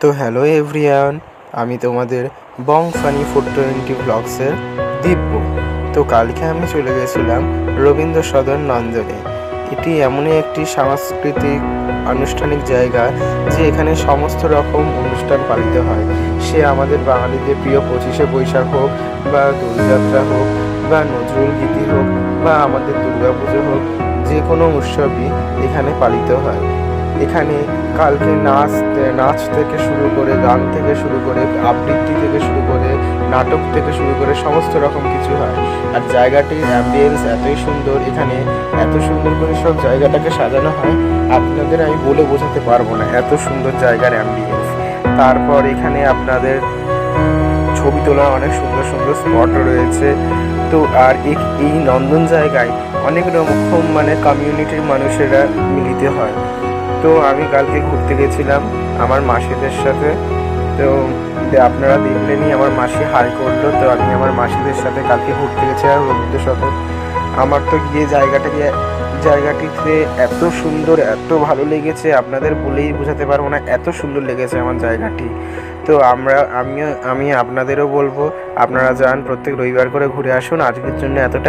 তো hello everyone, আমি তোমাদের বং ফানি 420 ব্লগসের দিব্য। তো কালকে আমি চলে গেছিলাম রবীন্দ্র সদন নন্দনে। এটি এমনই একটি সাংস্কৃতিক আনুষ্ঠানিক জায়গা যে এখানে সমস্ত রকম অনুষ্ঠান পালিত হয়। সে আমাদের বাঙালিদের প্রিয় 25শে বৈশাখ হোক, বা দোলযাত্রা হোক, বা নজরুল গীতি হোক, বা আমাদের দুর্গাপুজো হোক, যে কোনো উৎসবই এখানে পালিত হয়। এখানে কালকে নাচ থেকে শুরু করে, গান থেকে শুরু করে, আবৃত্তি থেকে শুরু করে, নাটক থেকে শুরু করে সমস্ত রকম কিছু হয়। আর জায়গাটির অ্যাম্বিয়েন্স এতই সুন্দর, এখানে এত সুন্দর করে সব জায়গাটাকে সাজানো হয়, আপনাদের আমি বলে বোঝাতে পারবো না, এত সুন্দর জায়গার অ্যাম্বিয়েন্স। তারপর এখানে আপনাদের ছবি তোলার অনেক সুন্দর সুন্দর স্পট রয়েছে। তো আর এই নন্দন জায়গায় অনেক রকম কমিউনিটির মানুষেরা মিলিত হয়। তো আমি কালকে ঘুরতে গেছিলাম আমার মাসিদের সাথে। তো আপনারা দেখলেনই, আমার মাসি হাই করলো। তো আমি আমার মাসিদের সাথে কালকে ঘুরতে গেছিলাম রবীন্দ্র সদন। আমার তো গিয়ে জায়গাটিতে এত সুন্দর, এত ভালো লেগেছে, আপনাদের বলেই বোঝাতে পারবো না, এত সুন্দর লেগেছে আমার জায়গাটি। তো আমি আপনাদেরও বলবো, আপনারা যান, প্রত্যেক রবিবার করে ঘুরে আসুন। আজকের জন্য এতটাই।